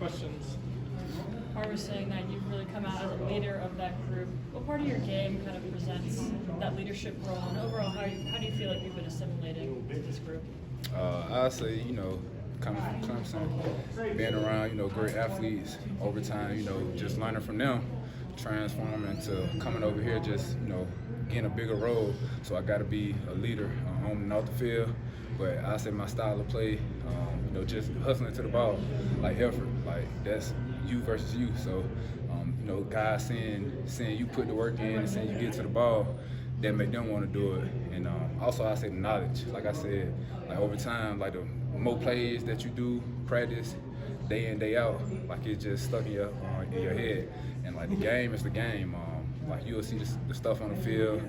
questions. Art was saying that you've really come out as a leader of that group. What part of your game kind of presents that leadership role, and overall, how do you feel like you've been assimilating with this group? I say, coming from Clemson, being around, great athletes over time, just learning from them, transforming to coming over here, just, getting a bigger role. So I got to be a leader on and off the field. But I say my style of play, just hustling to the ball, like effort, like that's you versus you. So, guys seeing you put the work in and seeing you get to the ball, that make them want to do it. And also I say the knowledge. Like I said, like over time, like the more plays that you do, practice, day in, day out, like it's just stuck in your head. And like the game is the game. Like you'll see the stuff on the field,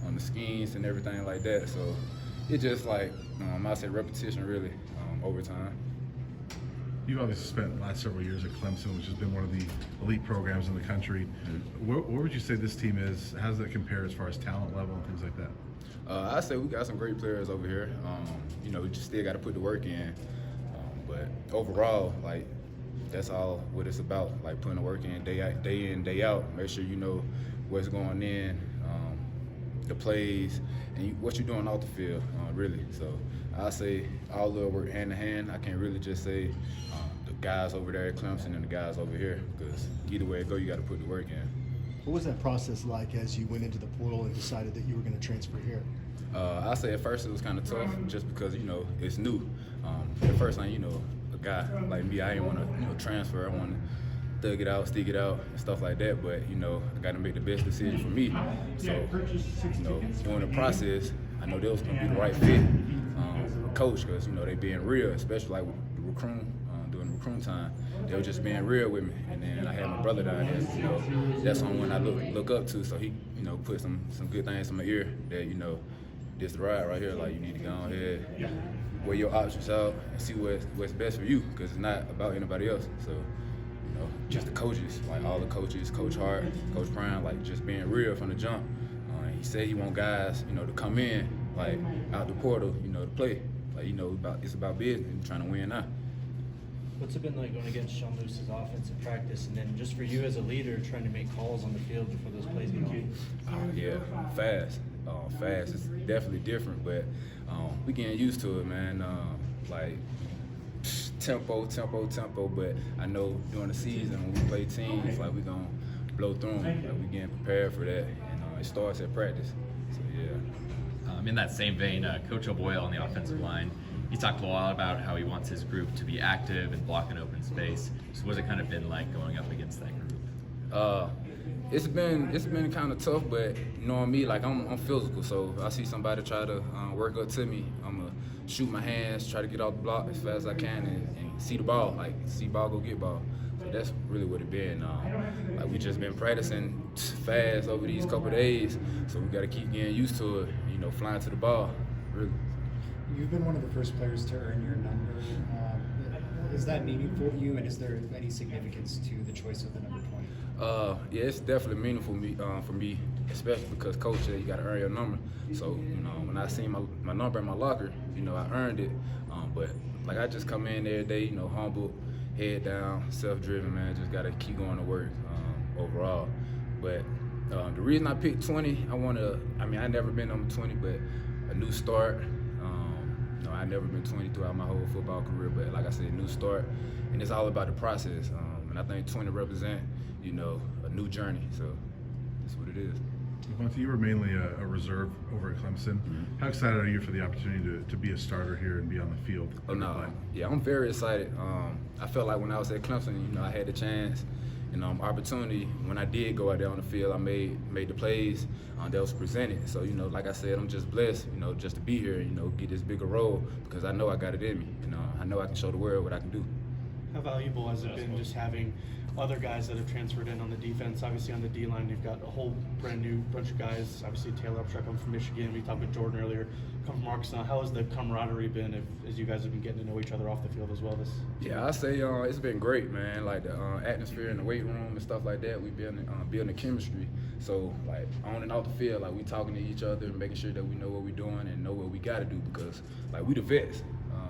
on the schemes and everything like that. So it's just like, I say repetition really over time. You've obviously spent the last several years at Clemson, which has been one of the elite programs in the country. Where would you say this team is? How does that compare as far as talent level and things like that? I say we got some great players over here. We just still got to put the work in. But overall, like, that's all what it's about, like putting the work in, day out. Make sure you know what's going in, the plays, and what you're doing off the field, really. So I say all of it work hand in hand. I can't really just say the guys over there at Clemson and the guys over here, because either way it go, you got to put the work in. What was that process like as you went into the portal and decided that you were going to transfer here? I say at first it was kind of tough, just because it's new. The first time, a guy like me, I didn't want to transfer. I want to thug it out, stick it out, and stuff like that. But I got to make the best decision for me. So during the process, I know they was gonna be the right fit, coach, because they being real, especially like with the recruiting, during the recruiting time. They were just being real with me. And then I had my brother down there. That's someone I look up to. So he put some good things in my ear that this the ride right here. Like you need to go ahead, weigh your options out, and see what's best for you, because it's not about anybody else. So. Just the coaches, like all the coaches, Coach Hart, Coach Brown, like just being real from the jump. He said he want guys, to come in, like out the portal, to play. Like, it's about business, trying to win now. What's it been like going against Sean Lewis's offense in practice, and then just for you as a leader, trying to make calls on the field before those plays get on? Yeah, fast. Fast. It's definitely different, but we getting used to it, man. Tempo, but I know during the season when we play teams, like we gonna blow through them. Like we getting prepared for that, and it starts at practice. So yeah. In that same vein, Coach O'Boyle on the offensive line, he talked a lot about how he wants his group to be active and block an open space. So what's it kind of been like going up against that group? It's been kind of tough, but knowing me, like I'm physical, so I see somebody try to work up to me, I'm gonna shoot my hands, try to get off the block as fast as I can, and see the ball, like see ball go get ball. So that's really what it been. Like we just been practicing fast over these couple of days, so we got to keep getting used to it. Flying to the ball, really. You've been one of the first players to earn your number. Is that meaningful to you, and is there any significance to the choice of the number 20? Yeah, it's definitely meaningful for me, especially because Coach said you got to earn your number. So, when I seen my number in my locker, I earned it. But like I just come in every day, humble, head down, self-driven, man. Just got to keep going to work overall. But the reason I picked 20, I never been number 20, but a new start. I've never been 20 throughout my whole football career, but like I said, new start, and it's all about the process. And I think 20 represent, a new journey. So that's what it is. LaVonta, you were mainly a reserve over at Clemson. Mm-hmm. How excited are you for the opportunity to be a starter here and be on the field? Oh no, yeah, I'm very excited. I felt like when I was at Clemson, I had the chance and opportunity. When I did go out there on the field, I made the plays that was presented. So like I said, I'm just blessed, just to be here, get this bigger role, because I know I got it in me. I know I can show the world what I can do. How valuable has it been just having other guys that have transferred in on the defense? Obviously on the D-line, you've got a whole brand new bunch of guys. Obviously Taylor Upshaw come from Michigan. We talked with Jordan earlier, come from Arkansas. How has the camaraderie been as you guys have been getting to know each other off the field as well? Yeah, I say it's been great, man. Like the atmosphere in the weight room and stuff like that. We building chemistry. So like on and off the field, like we talking to each other and making sure that we know what we're doing and know what we got to do, because like we the vets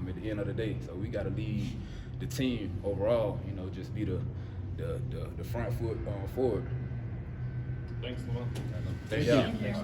at the end of the day. So we got to lead the team overall, you know, just be the front foot forward. Thanks, LaVonta. Thank you. you.